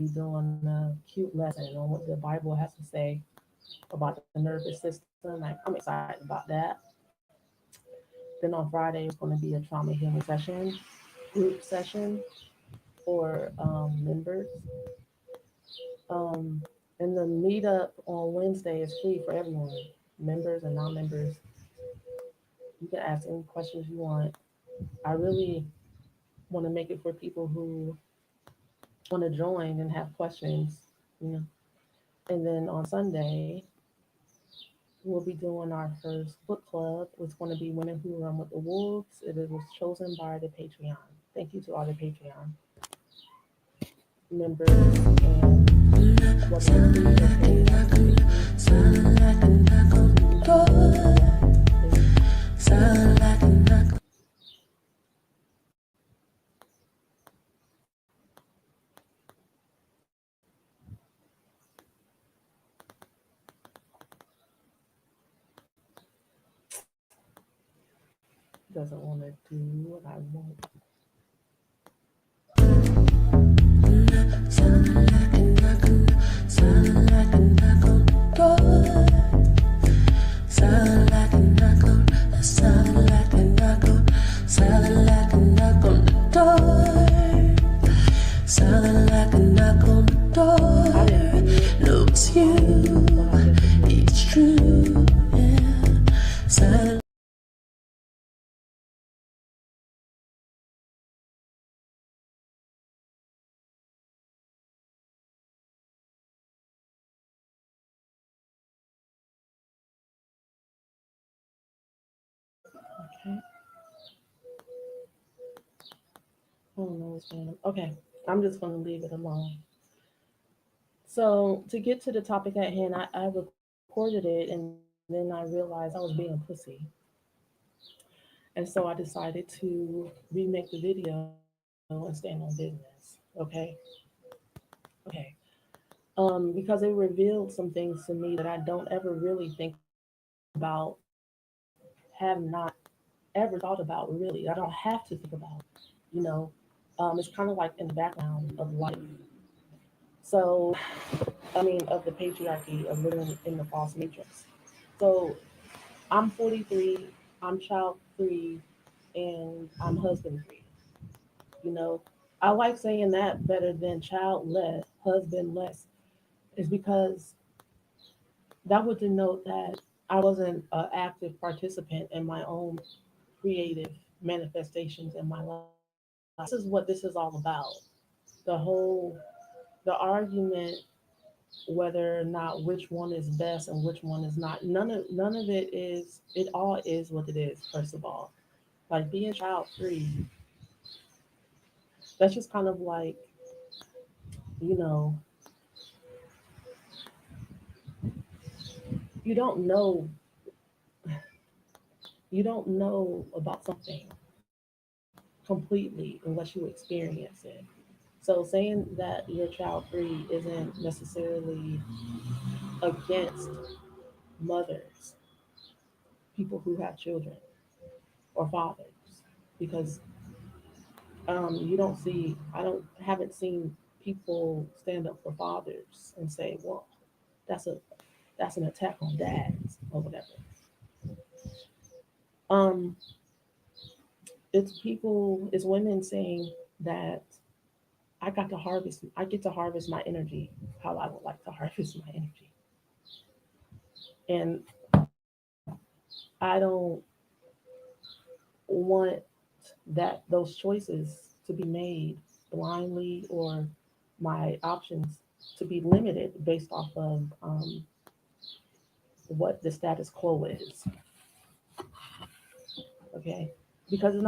doing a cute lesson on what the Bible has to say about the nervous system. Like, I'm excited about that. Then on Friday, it's going to be a trauma healing session, group session for members. Um, and the meetup on Wednesday is free for everyone, members and non-members. You can ask any questions you want. I really want to make it for people who want to join and have questions, you know. And then on Sunday, we'll be doing our first book club. It's going to be Women Who Run with the Wolves. It was chosen by the Patreon. Thank you to all the Patreon members and whether you're free or paid. Doesn't want to do what I want. Okay. I don't know what's going on. Okay. I'm just going to leave it alone. So, to get to the topic at hand, I recorded it and then I realized I was being a pussy. And so I decided to remake the video and stand on business. Okay. Okay. Because it revealed some things to me that I don't ever really think about, have not ever thought about really. I don't have to think about, you know. It's kind of like in the background of life. So, of the patriarchy of living in the false matrix. So, I'm 43, I'm child free, and I'm husband free. You know, I like saying that better than childless, husbandless, is because that would denote that I wasn't an active participant in my own creative manifestations in my life. This is what this is all about. The whole the argument whether or not which one is best and which one is not. None of it is. It all is what it is. First of all, like being child free, that's just kind of like, you know, you don't know you don't know about something completely unless you experience it. So saying that you're child free isn't necessarily against mothers, people who have children, or fathers, because you don't see, I don't haven't seen people stand up for fathers and say, well, that's a that's an attack on dads or whatever. Um, it's women saying that I get to harvest my energy how I would like to harvest my energy. And I don't want those choices to be made blindly, or my options to be limited based off of what the status quo is. Okay, because it's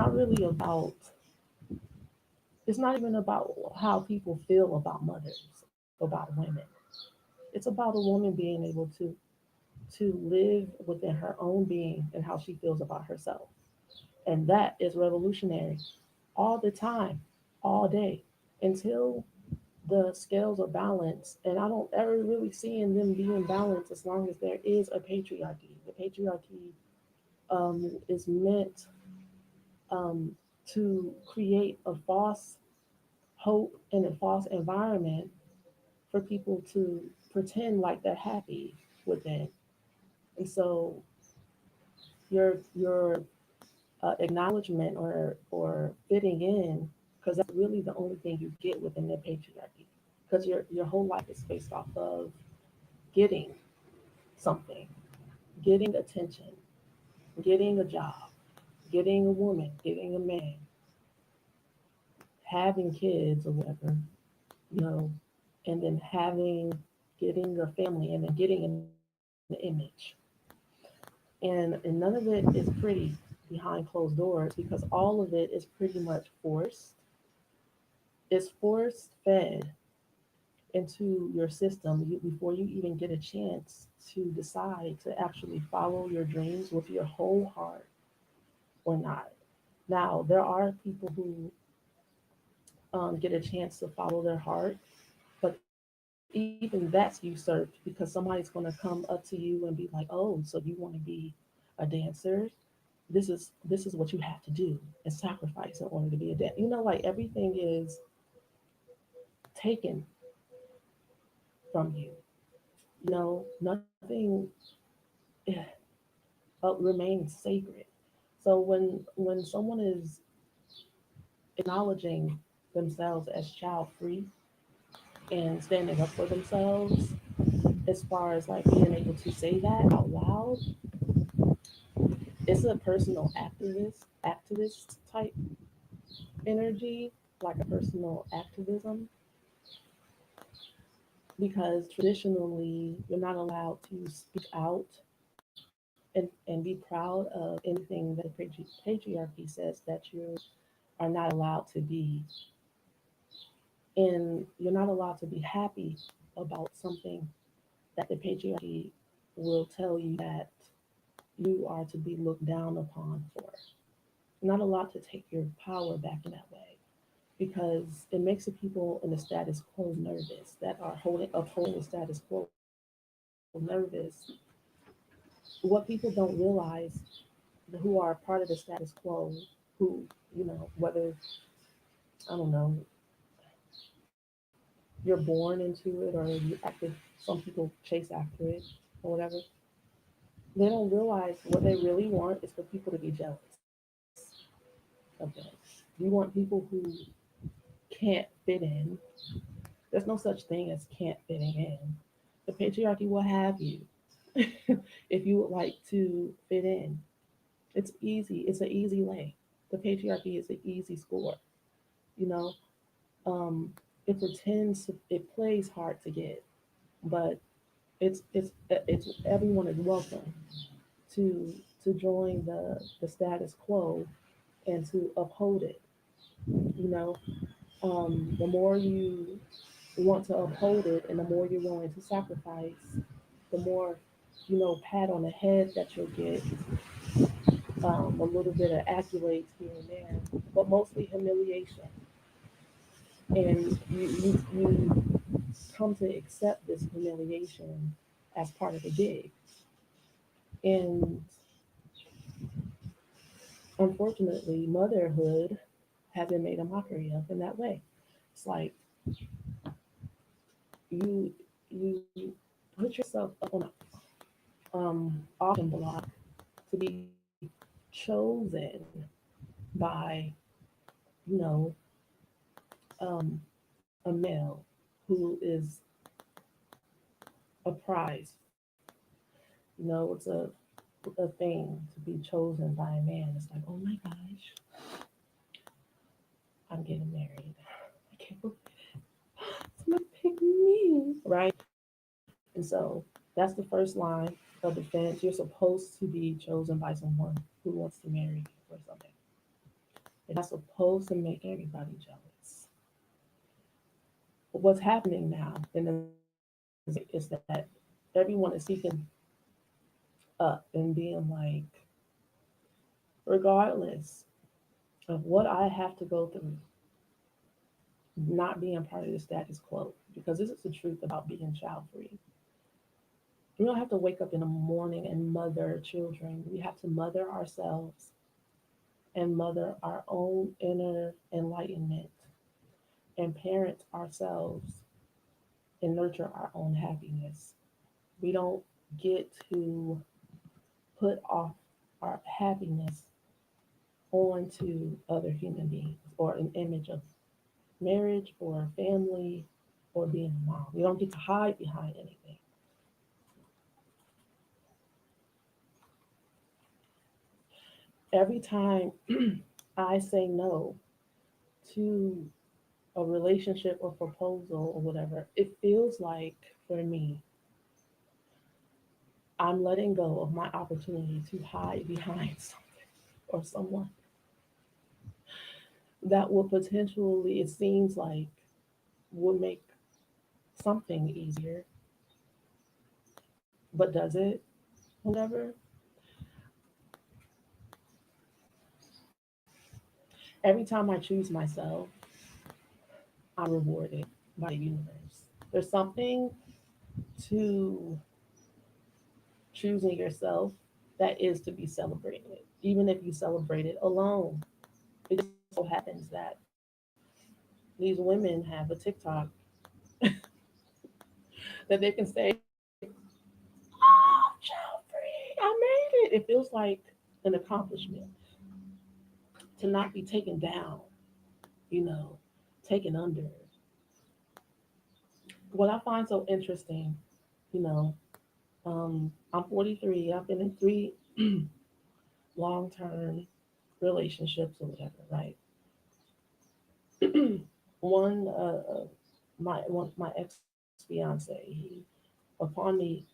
not even about how people feel about mothers, about women. It's about a woman being able to live within her own being and how she feels about herself. And that is revolutionary all the time, all day, until the scales are balanced. And I don't ever really see in them being balanced as long as there is a patriarchy. The patriarchy is meant to create a false hope and a false environment for people to pretend like they're happy within. And so your acknowledgement or fitting in, because that's really the only thing you get within the patriarchy, because your whole life is based off of getting something, getting attention, getting a job, getting a woman, getting a man, having kids or whatever, you know, and then getting a family and then getting an image. And none of it is pretty behind closed doors because all of it is pretty much forced. It's force fed into your system before you even get a chance to decide to actually follow your dreams with your whole heart or not. Now, there are people who get a chance to follow their heart, but even that's usurped because somebody's going to come up to you and be like, "Oh, so you want to be a dancer? This is what you have to do and sacrifice in order to be a dancer." You know, like everything is taken from you. You know, nothing eh, remains sacred. So when someone is acknowledging themselves as child free and standing up for themselves, as far as like being able to say that out loud, it's a personal activist type energy, like a personal activism, because traditionally you're not allowed to speak out and be proud of anything that the patriarchy says that you are not allowed to be. And you're not allowed to be happy about something that the patriarchy will tell you that you are to be looked down upon for. You're not allowed to take your power back in that way because it makes the people in the status quo nervous that are upholding the status quo nervous. What people don't realize, who are part of the status quo, who, you know, whether, I don't know, you're born into it or you acted, some people chase after it or whatever, they don't realize what they really want is for people to be jealous of them. You want people who can't fit in. There's no such thing as can't fitting in. The patriarchy will have you if you would like to fit in. It's easy. It's an easy lay. The patriarchy is an easy score. You know, it pretends it plays hard to get, but it's everyone is welcome to join the status quo and to uphold it. You know, the more you want to uphold it, and the more you're willing to sacrifice, the more, you know, pat on the head that you'll get, a little bit of accolades here and there, but mostly humiliation. And you come to accept this humiliation as part of the gig. And unfortunately, motherhood has been made a mockery of in that way. It's like you put yourself up on a auction block to be chosen by, you know, a male who is a prize. You know, it's a thing to be chosen by a man. It's like, oh my gosh, I'm getting married. I can't believe somebody picked me, right? And so that's the first line of defense. You're supposed to be chosen by someone who wants to marry you or something. And that's supposed to make everybody jealous. But what's happening now in the is that everyone is seeking up and being like, regardless of what I have to go through, not being part of the status quo, because this is the truth about being child free. We don't have to wake up in the morning and mother children. We have to mother ourselves and mother our own inner enlightenment and parent ourselves and nurture our own happiness. We don't get to put off our happiness onto other human beings or an image of marriage or family or being a mom. We don't get to hide behind anything. Every time I say no to a relationship or proposal or whatever, it feels like for me, I'm letting go of my opportunity to hide behind something or someone that will potentially, it seems like, would make something easier, but does it? Whatever. Every time I choose myself, I'm rewarded by the universe. There's something to choosing yourself that is to be celebrated, even if you celebrate it alone. It just so happens that these women have a TikTok that they can say, "Oh, child free, I made it." It feels like an accomplishment to not be taken down, you know, taken under. What I find so interesting, you know, I'm 43. I've been in three long-term relationships or whatever, right? one, my ex fiance, he, upon me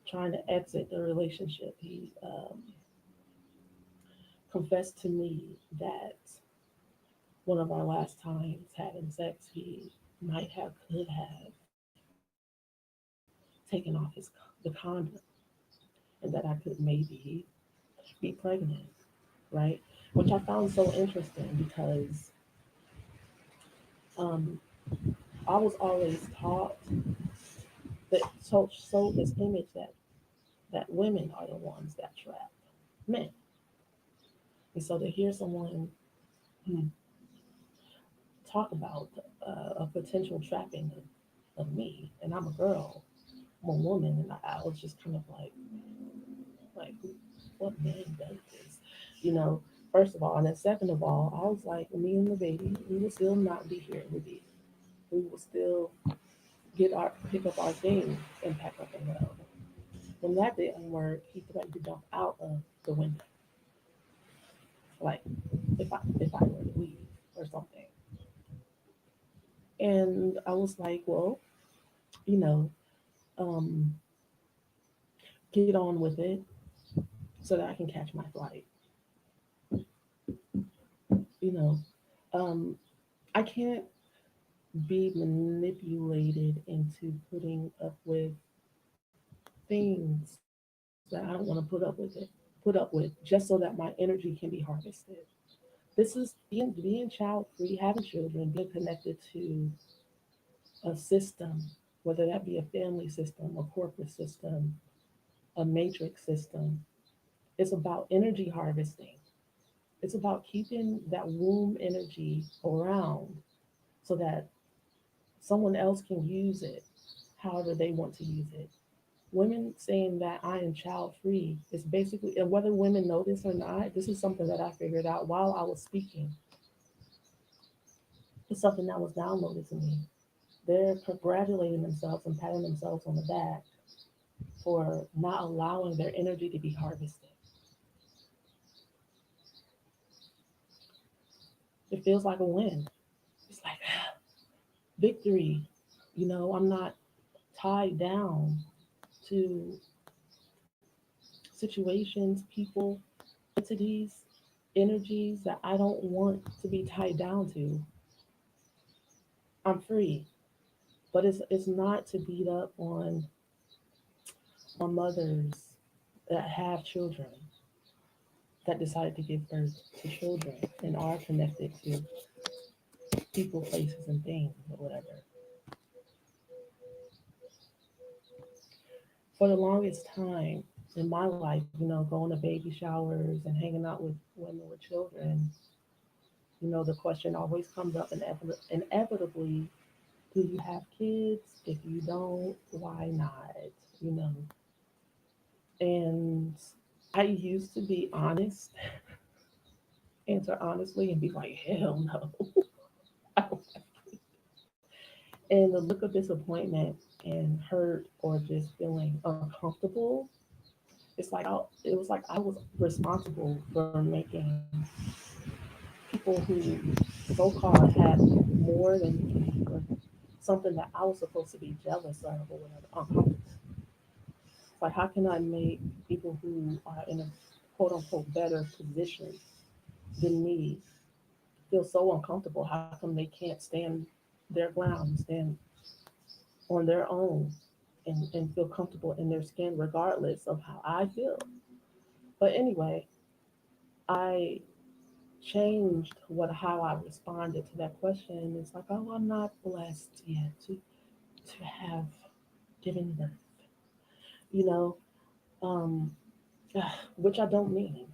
trying to exit the relationship, he confessed to me that one of our last times having sex, he might have could have taken off the condom, and that I could maybe be pregnant, right? Which I found so interesting because um, I was always taught that sold this image that women are the ones that trap men, and so to hear someone hmm, talk about a potential trapping of me, and I'm a girl, I'm a woman, and I was just kind of like, what man does this? You know, first of all, and then second of all, I was like, me and the baby, we will still not be here with you. We will still pick up our things and pack up and go. When that didn't work, he threatened to jump out of the window, like if I were to leave or something. And I was like, well, you know, um, get on with it so that I can catch my flight. You know, um, I can't be manipulated into putting up with things that I don't want to put up with just so that my energy can be harvested. This is being child free, having children, being connected to a system, whether that be a family system, a corporate system, a matrix system. It's about energy harvesting. It's about keeping that womb energy around so that someone else can use it however they want to use it. Women saying that I am child free is basically, and whether women know this or not, this is something that I figured out while I was speaking. It's something that was downloaded to me. They're congratulating themselves and patting themselves on the back for not allowing their energy to be harvested. It feels like a win. It's like victory. You know, I'm not tied down to situations, people, entities, energies that I don't want to be tied down to. I'm free. But it's not to beat up on mothers that have children that decide to give birth to children and are connected to people, places, and things or whatever. For the longest time in my life, you know, going to baby showers and hanging out with women with children, you know, the question always comes up inevitably, Do you have kids? If you don't, why not? You know, and I used to be honest, answer honestly, and be like, hell no. I don't have kids. And the look of disappointment and hurt or just feeling uncomfortable, it was like I was responsible for making people who so-called had more than me or something that I was supposed to be jealous of or whatever uncomfortable. It's like how can I make people who are in a quote unquote better position than me feel so uncomfortable? How come they can't stand their ground, stand on their own and feel comfortable in their skin regardless of how I feel? But anyway, I changed what how I responded to that question. It's like, oh, I'm not blessed yet to have given birth, you know, um, which I don't mean.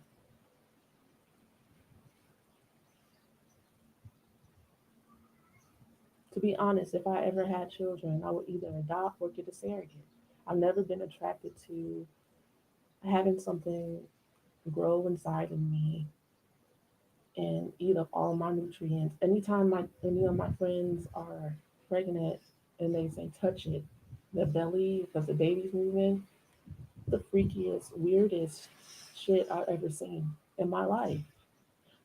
To be honest, if I ever had children, I would either adopt or get a surrogate. I've never been attracted to having something grow inside of me and eat up all my nutrients. Anytime any of my friends are pregnant and they say touch it, the belly because the baby's moving, the freakiest, weirdest shit I've ever seen in my life.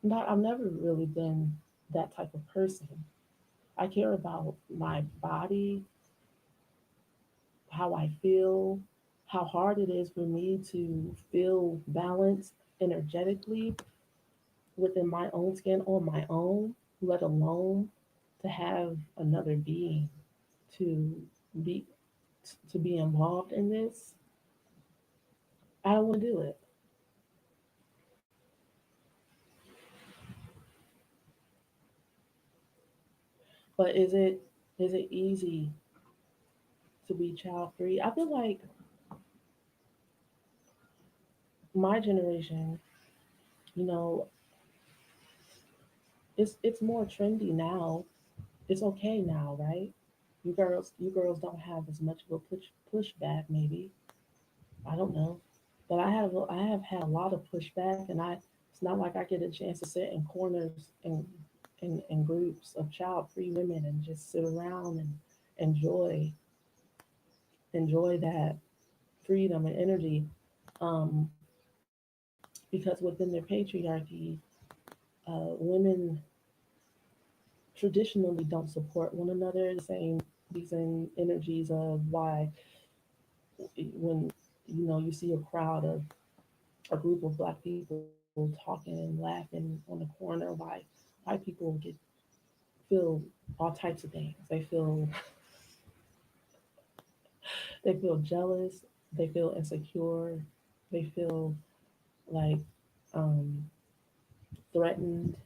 Not, I've never really been that type of person. I care about my body, how I feel, how hard it is for me to feel balanced energetically within my own skin on my own, let alone to have another being to be to be involved in this. I don't want to do it. But is it easy to be child free? I feel like my generation, you know, it's more trendy now. It's okay now, right? You girls don't have as much of a pushback maybe. I don't know. But I have had a lot of pushback and I it's not like I get a chance to sit in corners and in groups of child free women and just sit around and enjoy enjoy that freedom and energy. Um, because within their patriarchy, women traditionally don't support one another. The same reason energies of why when you see a crowd of a group of black people talking and laughing on the corner, why white people feel all types of things. They feel jealous, they feel insecure, they feel like um, threatened.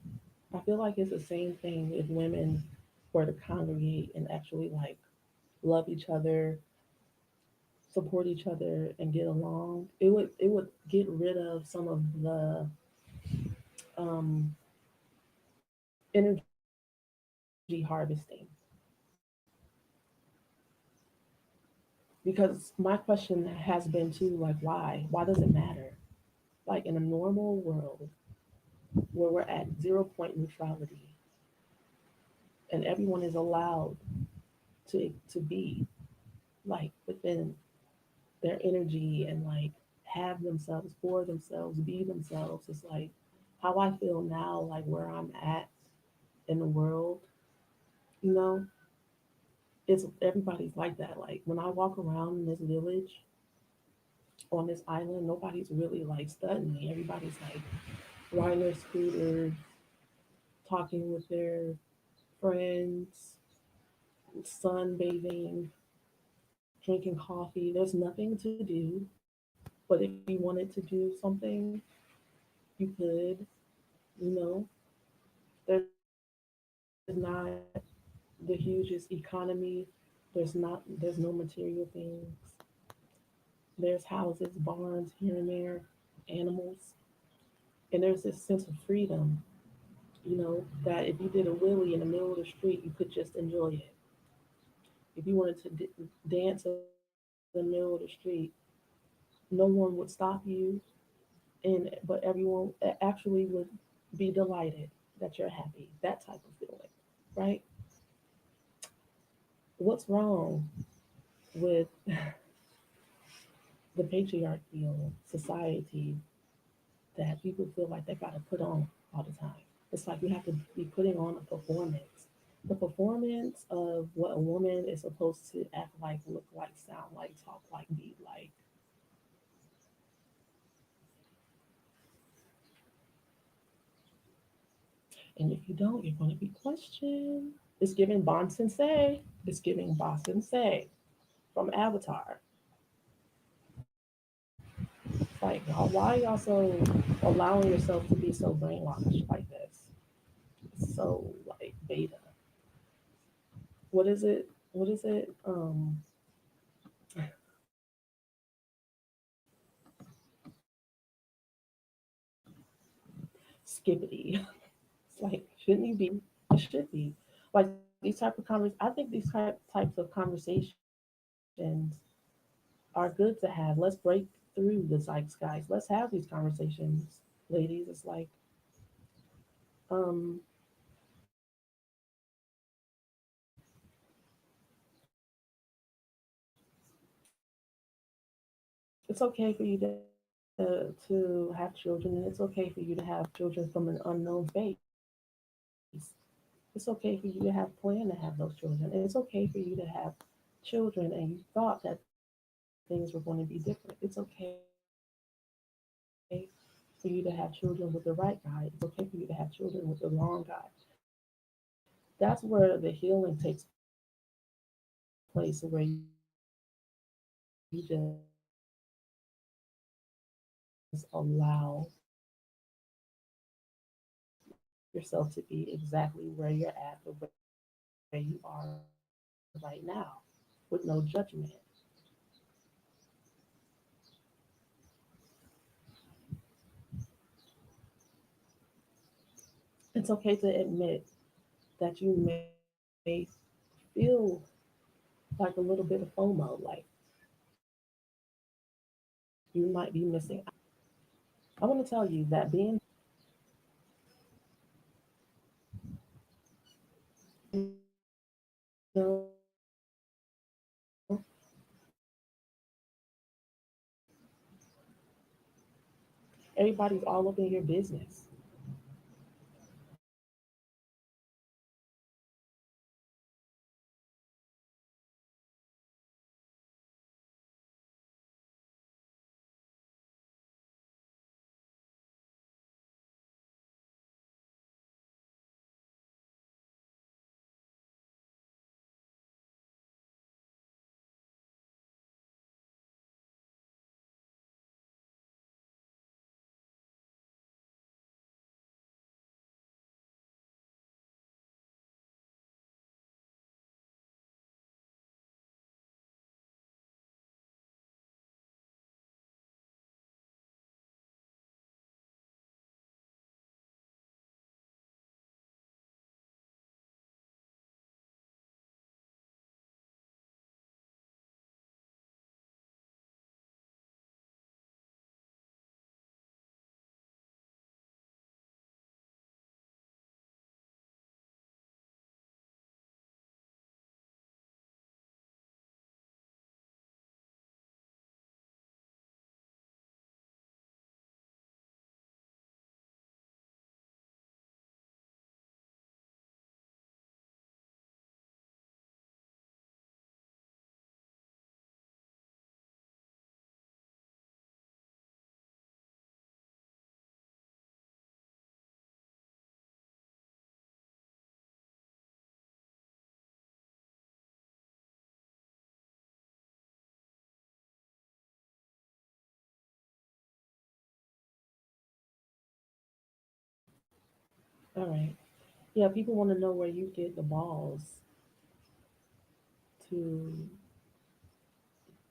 I feel like it's the same thing if women were to congregate and actually like love each other, support each other, and get along. It would get rid of some of the um, energy harvesting because my question has been too like why does it matter like in a normal world where we're at 0 point neutrality and everyone is allowed to be like within their energy and like have themselves for themselves be themselves. It's like how I feel now like where I'm at in the world, you know, it's everybody's like that. Like when I walk around in this village on this island, nobody's really like studying me. Everybody's like riding their scooters, talking with their friends, sunbathing, drinking coffee. There's nothing to do. But if you wanted to do something, you could, you know, there's not the hugest economy. There's no material things. There's houses, barns here and there, animals. And there's this sense of freedom, that if you did a wheelie in the middle of the street, you could just enjoy it. If you wanted to dance in the middle of the street, no one would stop you, and but everyone actually would be delighted that you're happy. That type of feeling, right? What's wrong with the patriarchal society that people feel like they got to put on all the time? It's like you have to be putting on a performance. The performance of what a woman is supposed to act like, look like, sound like, talk like, be like. And if you don't, you're going to be questioned. It's giving Bon Sensei. It's giving Bon Sensei from Avatar. It's like, y'all, why y'all so allowing yourself to be so brainwashed like this? It's so like beta. What is it? What is it? Skippity. It's like, shouldn't you be? It should be. Like these type of I think these types of conversations are good to have. Let's break through the zeitgeist. Let's have these conversations, ladies. It's like, um, it's okay for you to have children, and it's okay for you to have children from an unknown space. It's okay for you to have plan to have those children. It's okay for you to have children and you thought that things were going to be different. It's okay for you to have children with the right guy. It's okay for you to have children with the wrong guy. That's where the healing takes place, where you just allow yourself to be exactly where you're at, or where you are right now, with no judgment. It's okay to admit that you may feel like a little bit of FOMO, like you might be missing out. I want to tell you that being single, you know, everybody's all up in your business. All right. Yeah, people want to know where you get the balls to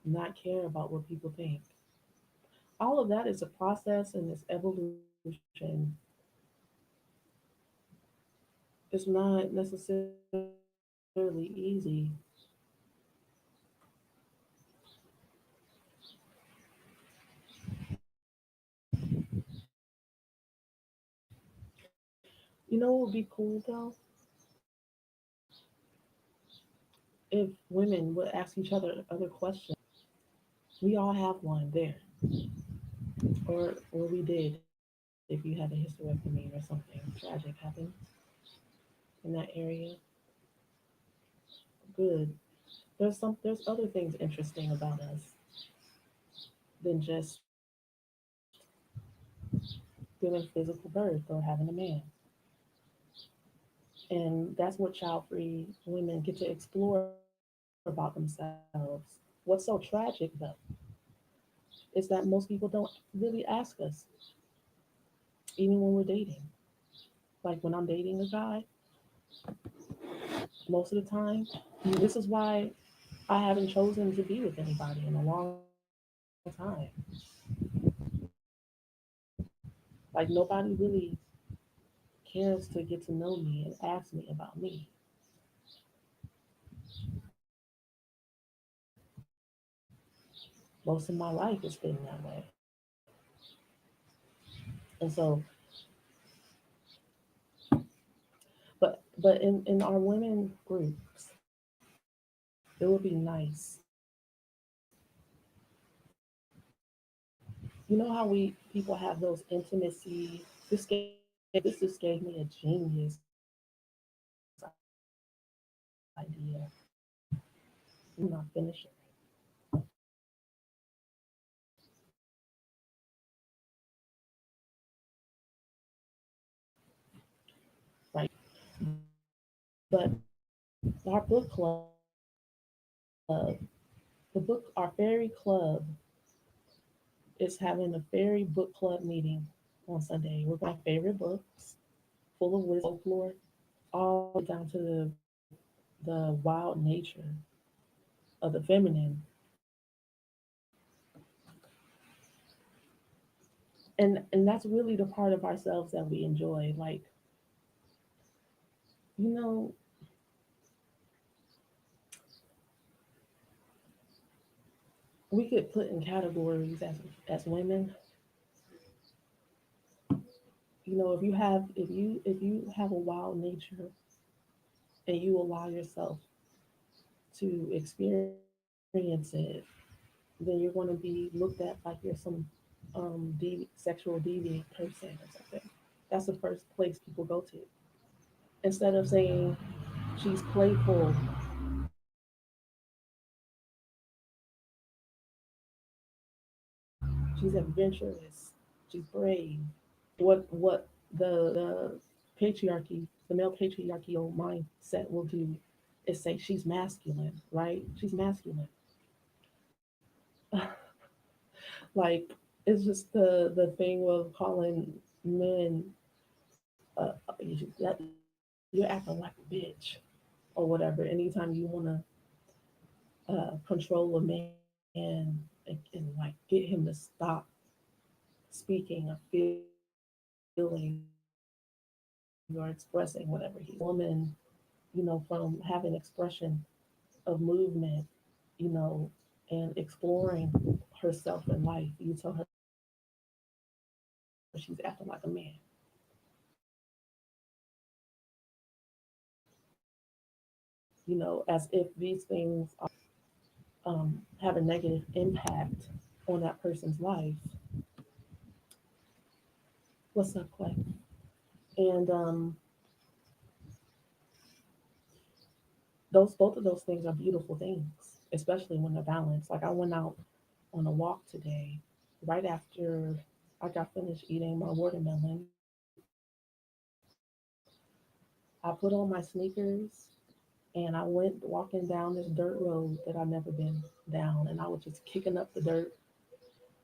not care about what people think. All of that is a process and it's evolution. It's not necessarily easy, You know what would be cool though? If women would ask each other questions. We all have one there, or we did if you had a hysterectomy or something tragic happen in that area. Good. There's other things interesting about us than just giving physical birth or having a man. And that's what child free women get to explore about themselves. What's so tragic though is that most people don't really ask us, even when we're dating. Like when I'm dating a guy, most of the time, this is why I haven't chosen to be with anybody in a long time. Like nobody really cares to get to know me and ask me about me. Most of my life has been that way. And so, but in our women groups, it would be nice. You know how we people have those intimacy. This just gave me a genius idea. I'm not finishing. Right. But our book club, our fairy club is having a fairy book club meeting on Sunday. We're going to have favorite books full of wisdom, folklore, all the way down to the wild nature of the feminine. And that's really the part of ourselves that we enjoy. Like, you know, we get put in categories as women. You know, if you have a wild nature and you allow yourself to experience it, then you're going to be looked at like you're some sexual deviant person or something. That's the first place people go to. Instead of saying she's playful, she's adventurous, she's brave. What the patriarchy, the male patriarchal mindset will do is say she's masculine, right? She's masculine. Like it's just the thing of calling men that you're acting like a bitch or whatever. Anytime you want to control a man and like get him to stop speaking or feeling or expressing whatever he's feeling, or stop a woman, from having expression of movement, you know, and exploring herself in life. You tell her she's acting like a man, as if these things have a negative impact on that person's life. What's up, Clay? And those both of those things are beautiful things, especially when they're balanced. Like I went out on a walk today, right after I got finished eating my watermelon. I put on my sneakers and I went walking down this dirt road that I've never been down, and I was just kicking up the dirt.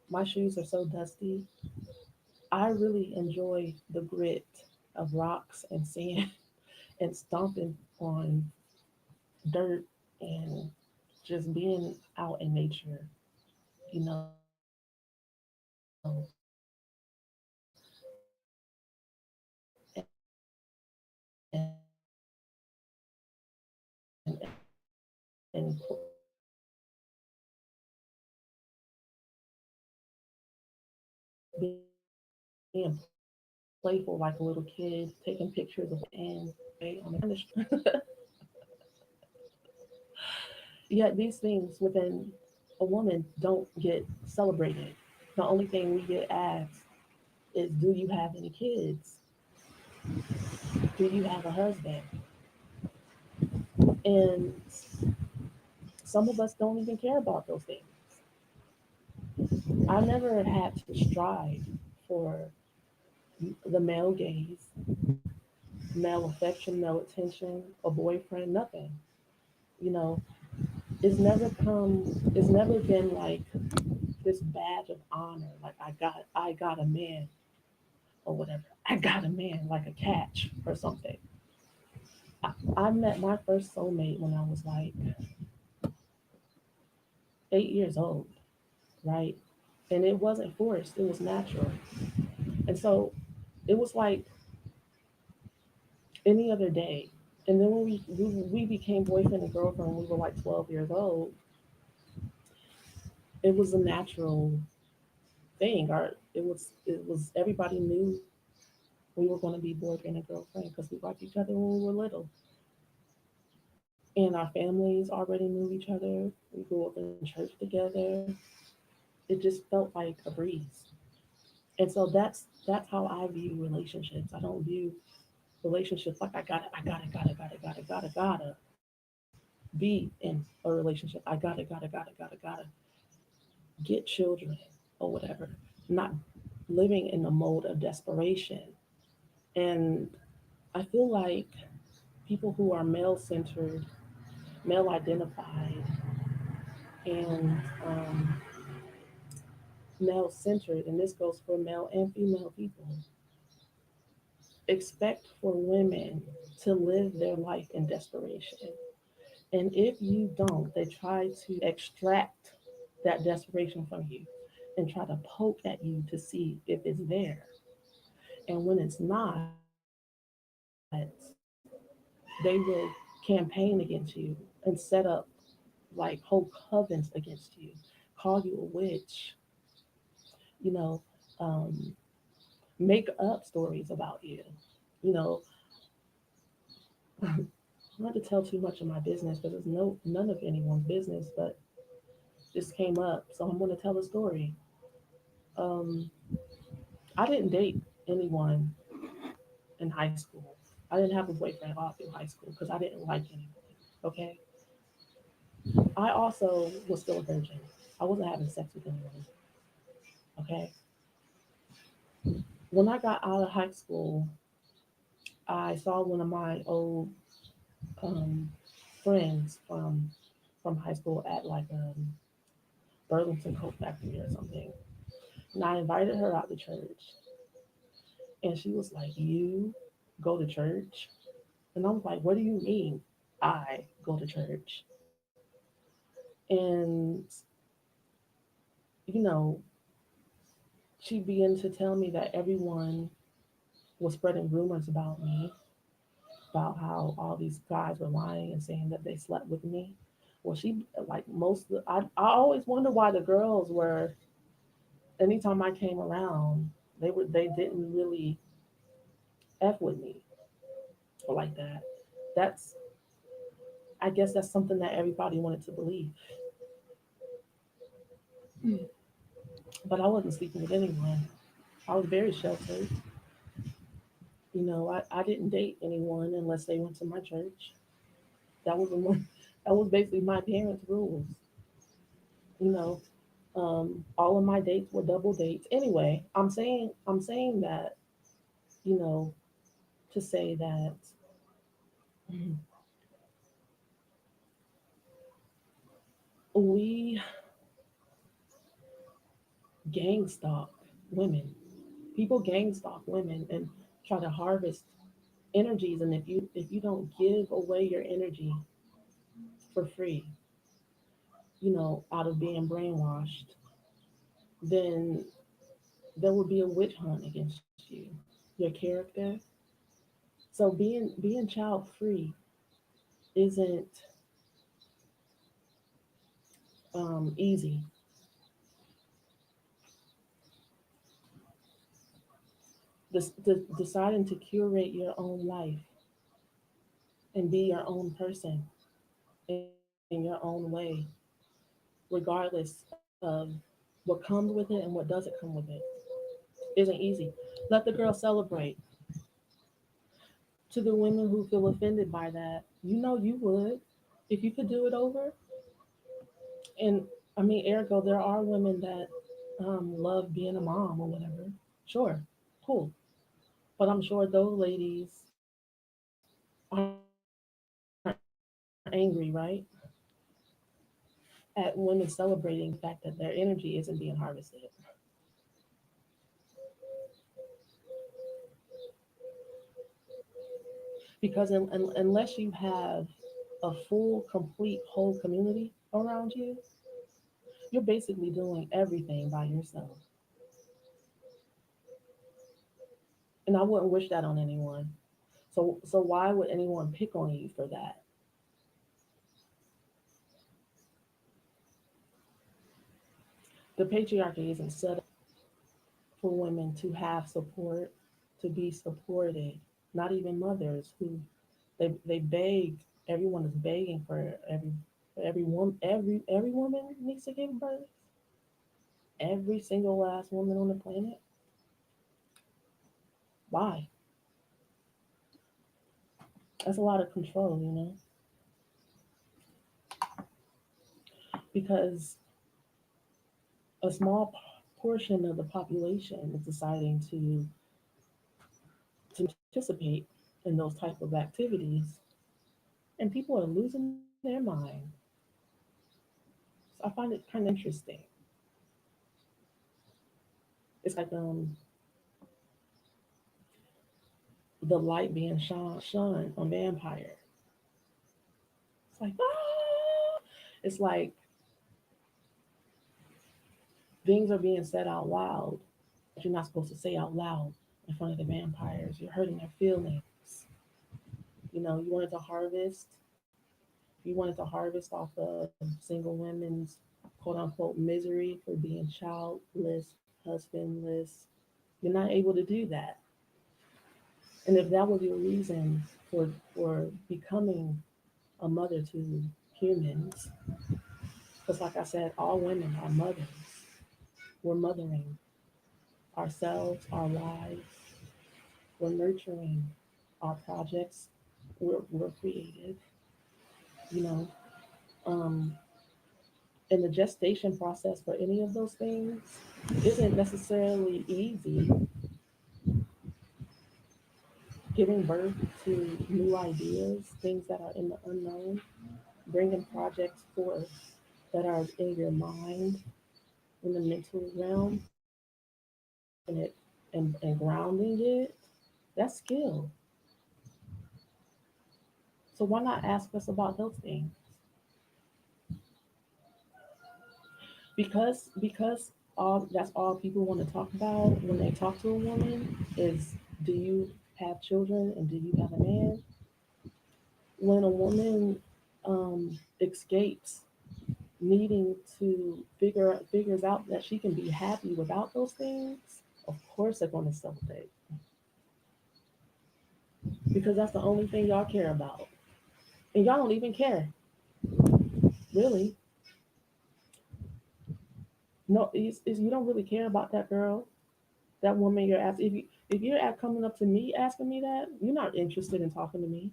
My shoes are so dusty. I really enjoy the grit of rocks and sand and stomping on dirt and just being out in nature, you know, and being present playful like a little kid, taking pictures of and on the yet these things within a woman don't get celebrated. The only thing we get asked is, do you have any kids? Do you have a husband? And some of us don't even care about those things. I never had to strive for the male gaze, male affection, male attention, a boyfriend, nothing. You know, it's never been like this badge of honor, like I got a man or whatever. I got a man like a catch or something. I met my first soulmate when I was like 8 years old, right? And it wasn't forced, it was natural. And so it was like any other day. And then when we became boyfriend and girlfriend when we were like 12 years old, it was a natural thing. It was everybody knew we were going to be boyfriend and girlfriend because we liked each other when we were little. And our families already knew each other. We grew up in church together. It just felt like a breeze. And so that's how I view relationships. I don't view relationships like I gotta be in a relationship. I gotta get children or whatever. Not living in the mode of desperation. And I feel like people who are male centered, male identified, and male centered, and this goes for male and female people, expect for women to live their life in desperation. And if you don't, they try to extract that desperation from you and try to poke at you to see if it's there. And when it's not, they will campaign against you and set up like whole covens against you, call you a witch, you know, um, make up stories about you. You know, not to tell too much of my business because it's none of anyone's business, but this came up, so I'm going to tell a story. Um, I didn't date anyone in high school. I didn't have a boyfriend all through high school because I didn't like anyone. Okay, I also was still a virgin. I wasn't having sex with anyone. Okay, when I got out of high school, I saw one of my old um, friends from high school at like Burlington Coat Factory or something. And I invited her out to church. And she was like, "You go to church?" And I was like, "What do you mean I go to church?" And, you know, she began to tell me that everyone was spreading rumors about me, about how all these guys were lying and saying that they slept with me. Well, she, like I always wonder why the girls were, anytime I came around, they didn't really F with me like that. That's, I guess that's something that everybody wanted to believe. But I wasn't sleeping with anyone. I was very sheltered. You know, I didn't date anyone unless they went to my church. That was one, that was basically my parents' rules. You know, all of my dates were double dates. Anyway, I'm saying that, you know, to say that we gang stalk women. People gang stalk women and try to harvest energies. And if you don't give away your energy for free, you know, out of being brainwashed, then there will be a witch hunt against you, your character. So being child free isn't easy. Deciding to curate your own life and be your own person in your own way, regardless of what comes with it and what doesn't come with it, isn't easy. Let the girl celebrate. To the women who feel offended by that, you would. If you could do it over, and I mean, ergo, there are women that love being a mom or whatever. Sure, cool. But I'm sure those ladies aren't angry, right? At women celebrating the fact that their energy isn't being harvested. Because unless you have a full, complete, whole community around you, you're basically doing everything by yourself. And I wouldn't wish that on anyone. So why would anyone pick on you for that? The patriarchy isn't set up for women to have support, to be supported. Not even mothers who they beg. Everyone is begging for every woman needs to give birth. Every single last woman on the planet. Why? That's a lot of control. Because a small portion of the population is deciding to participate in those type of activities, and people are losing their mind. So I find it kind of interesting. It's like the light being shone on vampire. It's like ah! It's like things are being said out loud that you're not supposed to say out loud in front of the vampires. You're hurting their feelings. You wanted to harvest. You wanted to harvest off of single women's quote unquote misery for being childless, husbandless. You're not able to do that. And if that was your reason for becoming a mother to humans, because like I said, all women are mothers. We're mothering ourselves, our lives. We're nurturing our projects. We're creative. You know, um, and the gestation process for any of those things isn't necessarily easy. Giving birth to new ideas, things that are in the unknown, bringing projects forth that are in your mind, in the mental realm, and grounding it, that's skill. So why not ask us about those things? Because all that's all people want to talk about when they talk to a woman is, do you have children and do you have a man? When a woman escapes needing to figures out that she can be happy without those things, of course they're going to celebrate because that's the only thing y'all care about, and y'all don't even care really. No, you don't really care about that girl, that woman you're asking. If you're coming up to me asking me that, you're not interested in talking to me.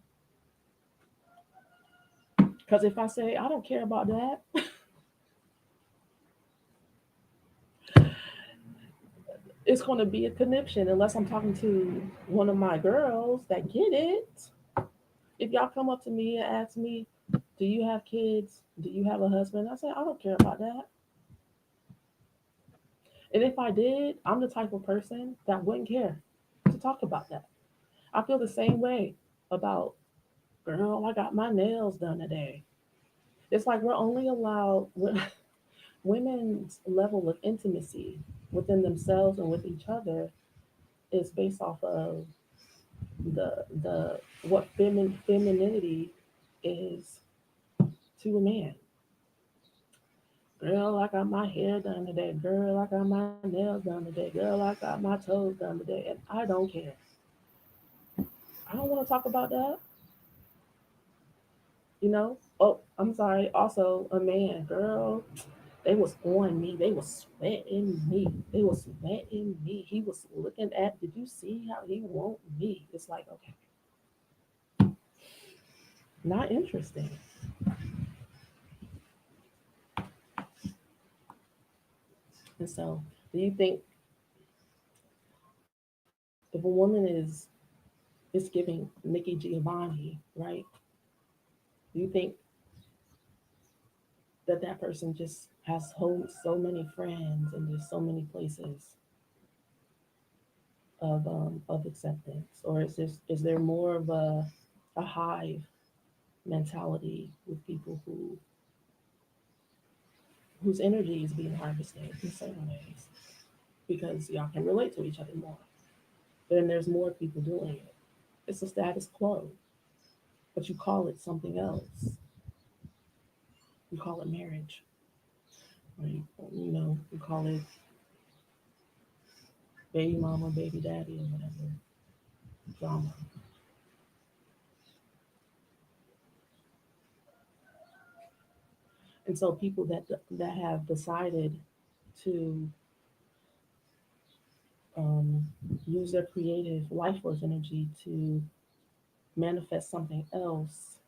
Because if I say I don't care about that, it's going to be a connection unless I'm talking to one of my girls that get it. If y'all come up to me and ask me, do you have kids? Do you have a husband? I say, I don't care about that. And if I did, I'm the type of person that wouldn't care to talk about that. I feel the same way about, girl, I got my nails done today. It's like we're only allowed, women's level of intimacy within themselves and with each other is based off of the the what femininity is to a man. Girl, I got my hair done today. Girl, I got my nails done today. Girl, I got my toes done today. And I don't care. I don't want to talk about that. You know? Oh, I'm sorry. Also, a man, girl, they was on me. They was sweating me. They was sweating me. He was looking at, did you see how he want me? It's like, okay, not interesting. And so, do you think if a woman is giving Nikki Giovanni, right? Do you think that that person just has so many friends and just so many places of acceptance, or is there more of a hive mentality with people whose energy is being harvested in certain ways because y'all can relate to each other more? Then there's more people doing it. It's a status quo, but you call it something else. You call it marriage, or you call it baby mama, baby daddy, or whatever drama. And so people that have decided to um, use their creative life force energy to manifest something else,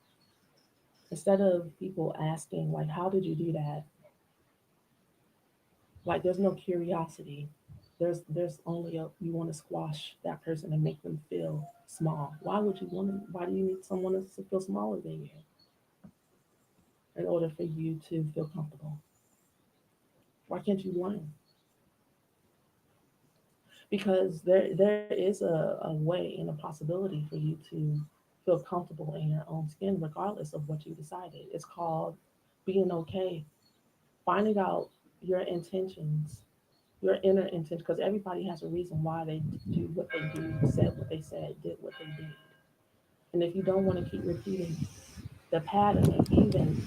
instead of people asking like, how did you do that? Like, there's no curiosity. There's only a, you want to squash that person and make them feel small. Why would you want to? Why do you need someone to feel smaller than you in order for you to feel comfortable? Why can't you learn? Because there is a way and a possibility for you to feel comfortable in your own skin regardless of what you decided. It's called being okay, finding out your intentions, your inner intention, because everybody has a reason why they do what they do, said what they said, did what they did. And if you don't want to keep repeating the pattern of even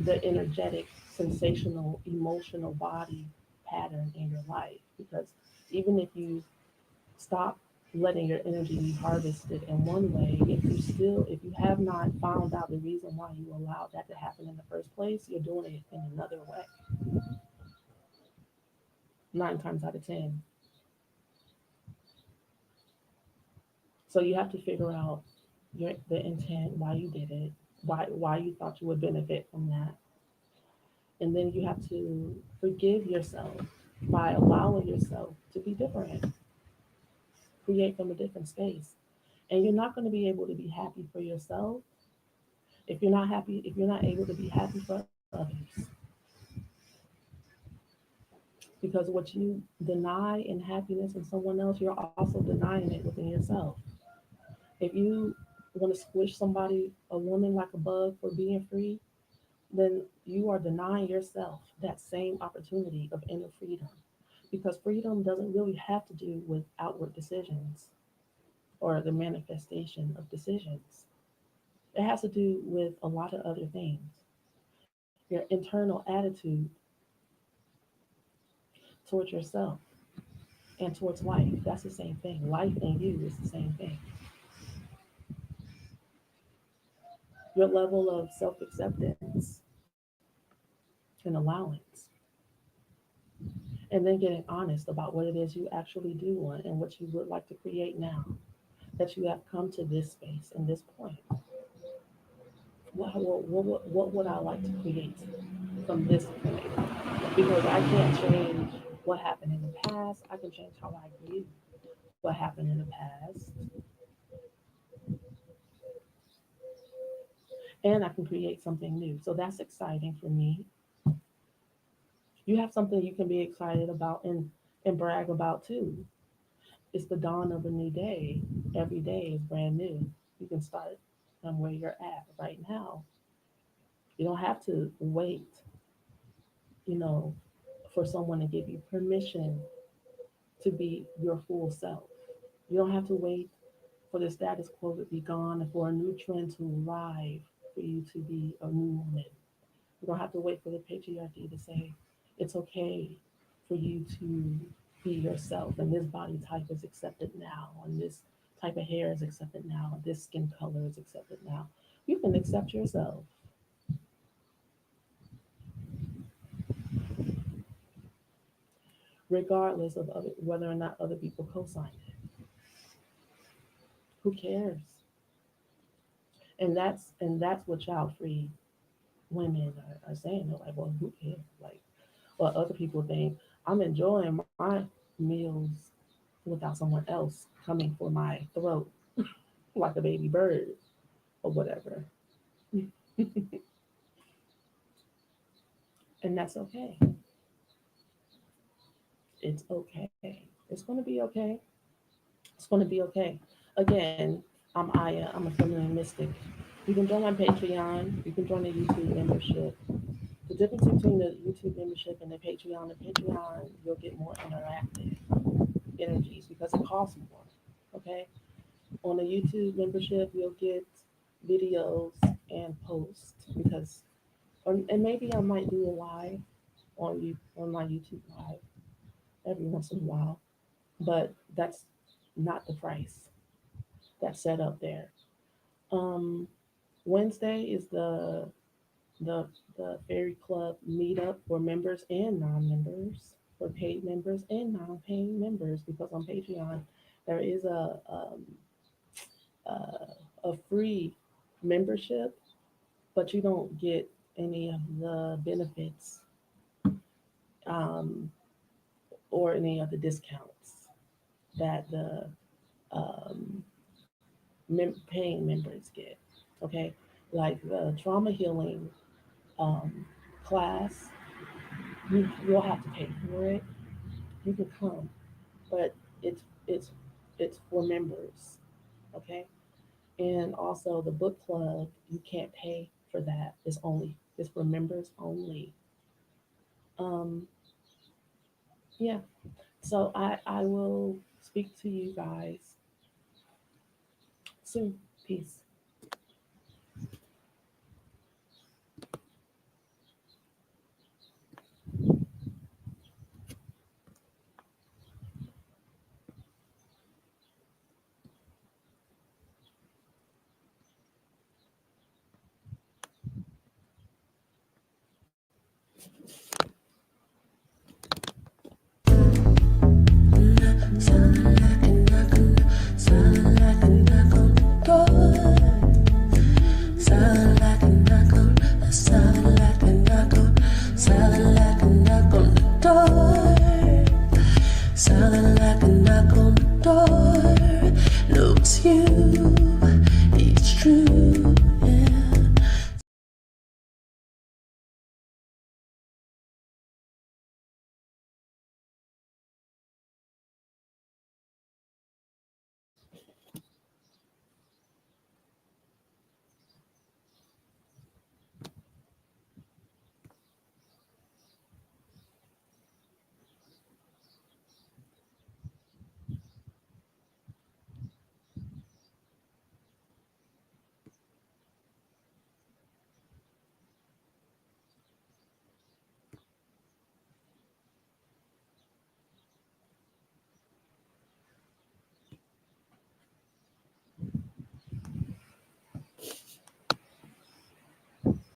the energetic, sensational, emotional body pattern in your life, because even if you stop letting your energy be harvested in one way, if you have not found out the reason why you allowed that to happen in the first place, you're doing it in another way. 9 times out of 10. So you have to figure out the intent, why you did it, why you thought you would benefit from that. And then you have to forgive yourself by allowing yourself to be different, create from a different space. And you're not going to be able to be happy for yourself if you're not able to be happy for others. Because what you deny in happiness in someone else, you're also denying it within yourself. If you want to squish somebody, a woman like a bug for being free, then you are denying yourself that same opportunity of inner freedom. Because freedom doesn't really have to do with outward decisions or the manifestation of decisions. It has to do with a lot of other things. Your internal attitude towards yourself and towards life. That's the same thing. Life and you is the same thing. Your level of self acceptance and allowance. And then getting honest about what it is you actually do want and what you would like to create now that you have come to this space and this point. What would I like to create from this point? Because I can't change what happened in the past. I can change how I view what happened in the past. And I can create something new. So that's exciting for me. You have something you can be excited about and brag about too. It's the dawn of a new day. Every day is brand new. You can start from where you're at right now. You don't have to wait, you know, for someone to give you permission to be your full self. You don't have to wait for the status quo to be gone and for a new trend to arrive for you to be a new woman. You don't have to wait for the patriarchy to say, It's okay for you to be yourself, and this body type is accepted now, and this type of hair is accepted now, and this skin color is accepted now. You can accept yourself. Regardless of whether or not other people co-sign it. Who cares? And that's what child-free women are saying. They're like, well, who cares? Like, well, other people think I'm enjoying my meals without someone else coming for my throat like a baby bird or whatever. And that's okay. It's okay. It's going to be okay. It's going to be okay. Again, I'm Aya. I'm a feminine mystic. You can join my Patreon. You can join the YouTube membership. The difference between the YouTube membership and the Patreon, you'll get more interactive energies because it costs more. Okay? On the YouTube membership, you'll get videos and posts because, and maybe I might do a live on my YouTube live every once in a while, but that's not the price that's set up there. Um, Wednesday is the the Fairy Club meetup for members and non-members, for paid members and non-paying members, because on Patreon there is a free membership, but you don't get any of the benefits um, or any of the discounts that the um, paying members get. Okay, like the trauma healing um, class, you'll have to pay for it. You can come, but it's it's it's for members. Okay, and also the book club, you can't pay for that. It's for members only. Um, yeah. So I will speak to you guys soon. Peace. Sounding like a knock on the door. No, it's you.